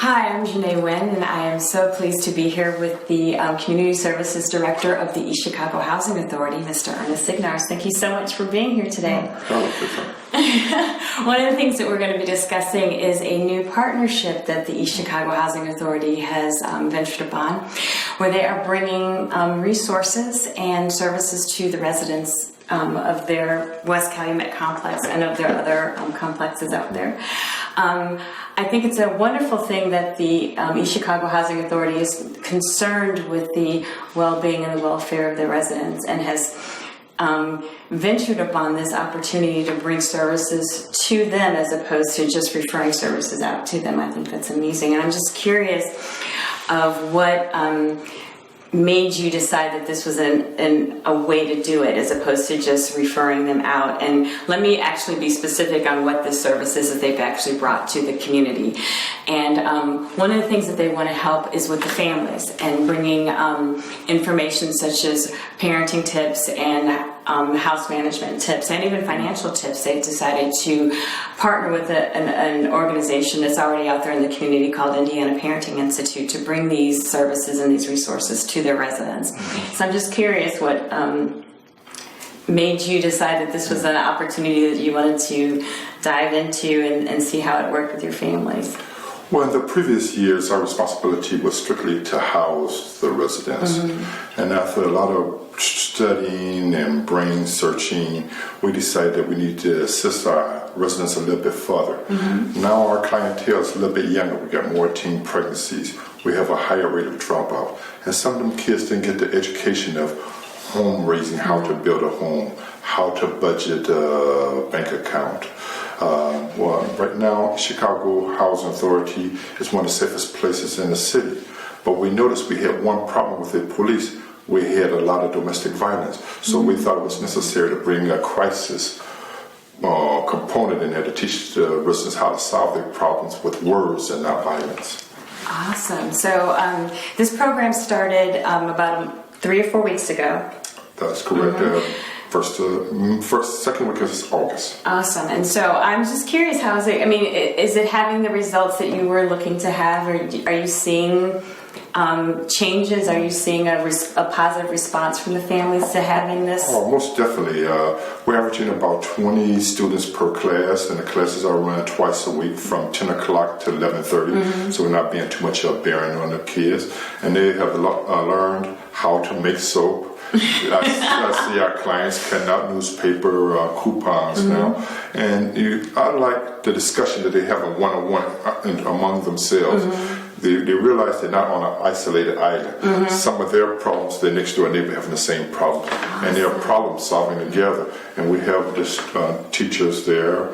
Hi, I'm Janae Wynn, and I am so pleased to be here with the Community Services Director of the East Chicago Housing Authority, Mr. Ernest Signars. Thank you so much for being here today. One of the things that we're going to be discussing is a new partnership that the East Chicago Housing Authority has ventured upon, where they are bringing resources and services to the residents of their West Calumet complex and of their other complexes out there. I think it's a wonderful thing that the East Chicago Housing Authority is concerned with the well-being and the welfare of their residents and has ventured upon this opportunity to bring services to them as opposed to just referring services out to them. I think that's amazing. And I'm just curious of what made you decide that this was a way to do it as opposed to just referring them out. And let me actually be specific on what this service is that they've actually brought to the community. And one of the things that they want to help is with the families and bringing information such as parenting tips and house management tips and even financial tips. They've decided to partner with an organization that's already out there in the community called Indiana Parenting Institute to bring these services and these resources to their residents. So I'm just curious what made you decide that this was an opportunity that you wanted to dive into and see how it worked with your families. Well, in the previous years, our responsibility was strictly to house the residents. Mm-hmm. And after a lot of studying and brain searching, we decided that we need to assist our residents a little bit further. Mm-hmm. Now our clientele is a little bit younger. We got more teen pregnancies. We have a higher rate of dropout. And some of them kids didn't get the education of home raising, how to build a home, how to budget a bank account. Well, right now, Chicago Housing Authority is one of the safest places in the city. But we noticed we had one problem with the police. We had a lot of domestic violence. So we thought it was necessary to bring a crisis component in there to teach the residents how to solve their problems with words and not violence. Awesome. So this program started about 3 or 4 weeks ago. That's correct. Mm-hmm. Second week is August. Awesome. And so I'm just curious, how is it? I mean, is it having the results that you were looking to have, or are you seeing changes? Are you seeing a positive response from the families to having this? Oh, most definitely. We're averaging about 20 students per class, and the classes are run twice a week from 10 o'clock to 11:30. Mm-hmm. So we're not being too much bearing on the kids. And they have learned how to make soap. I see our clients cutting out newspaper coupons now, and I like the discussion that they have a one-on-one among themselves. They realize they're not on an isolated island. Some of their problems, their next door neighbor having the same problem, and they're problem solving together. And we have this teachers there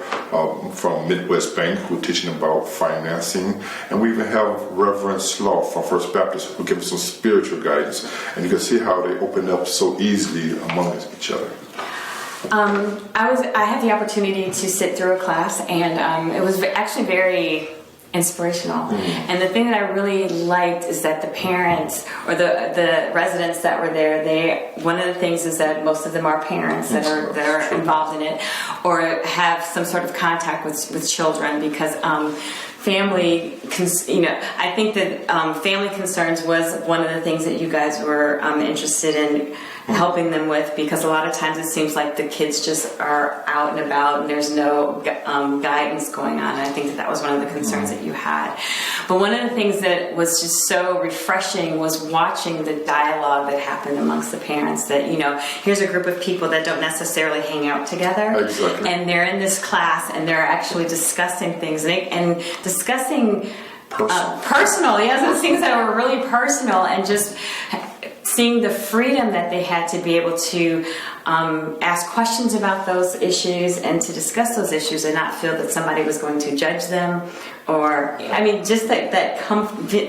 from Midwest Bank who are teaching about financing, and we even have Reverend Slaw from First Baptist who gives some spiritual guidance. And you can see how they open up so easily among each other. I had the opportunity to sit through a class, and it was actually very inspirational. And the thing that I really liked is that the parents or the residents that were there, one of the things is that most of them are parents that are involved in it or have some sort of contact with children, because family, I think that family concerns was one of the things that you guys were interested in helping them with, because a lot of times it seems like the kids just are out and about and there's no guidance going on. And I think that was one of the concerns that you had. But one of the things that was just so refreshing was watching the dialogue that happened amongst the parents, that, here's a group of people that don't necessarily hang out together. Exactly. And they're in this class and they're actually discussing things and discussing personal, those things that were really personal, and just seeing the freedom that they had to be able to ask questions about those issues and to discuss those issues and not feel that somebody was going to judge them, or just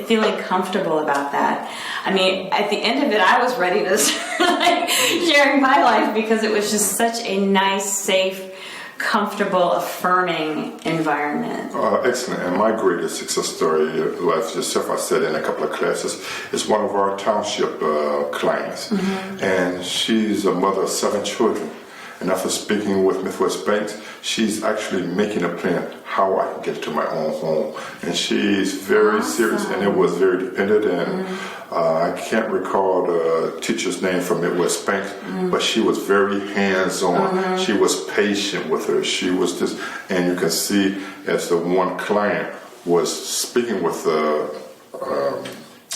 feeling comfortable about that. At the end of it, I was ready to start sharing my life, because it was just such a nice, safe comfortable, affirming environment. Excellent. And my greatest success story, as yourself I said in a couple of classes, is one of our township clients. And she's a mother of 7 children. And after speaking with Miss West Banks, she's actually making a plan how I can get to my own home. And she's very serious, and it was very dependent. And I can't recall the teacher's name from Midwest Banks, but she was very hands-on. She was patient with her. She was just, and you can see as the one client was speaking with the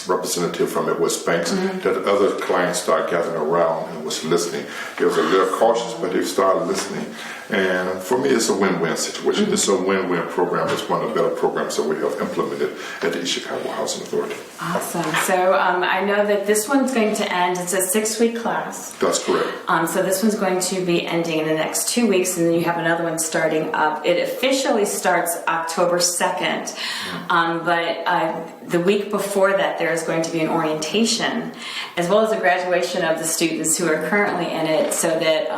representative from Midwest Banks, that other clients started gathering around and was listening. They was a little cautious, but they started listening. And for me, it's a win-win situation. It's a win-win program. It's one of the better programs that we have implemented at the East Chicago Housing Authority. Awesome. So I know that this one's going to end. It's a 6-week class. That's correct. So this one's going to be ending in the next 2 weeks, and then you have another one starting up. It officially starts October 2nd, but the week before that, there is going to be an orientation, as well as a graduation of the students who are currently in it, so that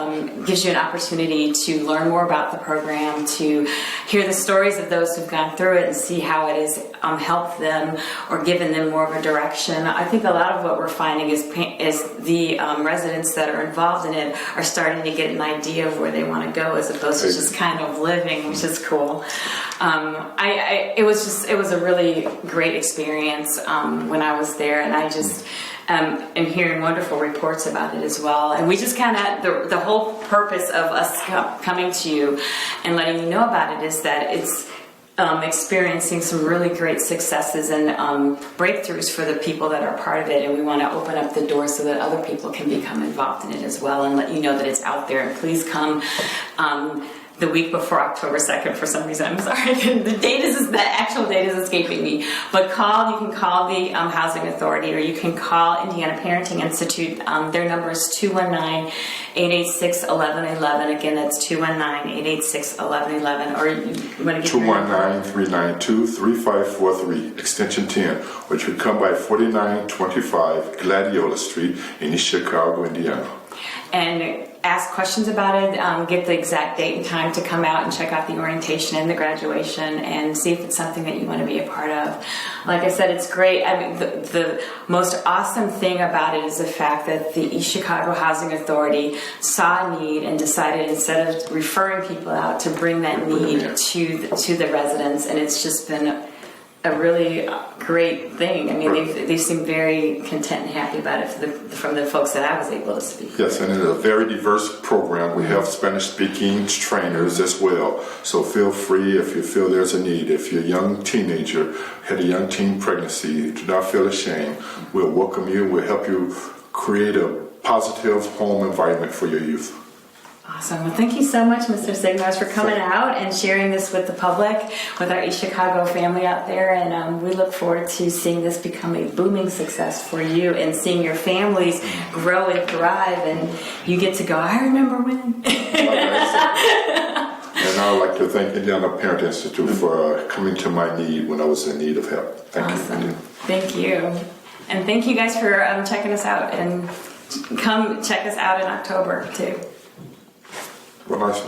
gives you an opportunity to learn more about the program, to hear the stories of those who've gone through it and see how it has helped them or given them more of a direction. I think a lot of what we're finding is the residents that are involved in it are starting to get an idea of where they want to go, as opposed to just kind of living, which is cool. It was a really great experience when I was there, and I just am hearing wonderful reports about it as well. And we just kind of, the whole purpose of us coming to you and letting you know about it is that it's experiencing some really great successes and breakthroughs for the people that are part of it, and we want to open up the door so that other people can become involved in it as well, and let you know that it's out there. And please come the week before October 2nd. For some reason, I'm sorry, the actual date is escaping me. But you can call the Housing Authority, or you can call Indiana Parenting Institute. Their number is 219-886-1111. Again, that's 219-886-1111. Or you want to give 219-392-3543, extension 10. Or you can come by 4925 Gladiola Street in East Chicago, Indiana. And ask questions about it, get the exact date and time to come out and check out the orientation and the graduation, and see if it's something that you want to be a part of. Like I said, it's great. I mean, the most awesome thing about it is the fact that the East Chicago Housing Authority saw a need and decided, instead of referring people out, to bring that need to the residents, and it's just been a really great thing. I mean, they seem very content and happy about it from the folks that I was able to speak. Yes, and it's a very diverse program. We have Spanish-speaking trainers as well. So feel free if you feel there's a need. If you're a young teenager, had a young teen pregnancy, do not feel ashamed. We'll welcome you. We'll help you create a positive home environment for your youth. Awesome. Well, thank you so much, Mr. Sigmars, for coming out and sharing this with the public, with our East Chicago family out there. And we look forward to seeing this become a booming success for you, and seeing your families grow and thrive. And you get to go, I remember when. And I would like to thank Indiana Parent Institute for coming to my need when I was in need of help. Thank you. Thank you. And thank you guys for checking us out. And come check us out in October, too. Well, nice.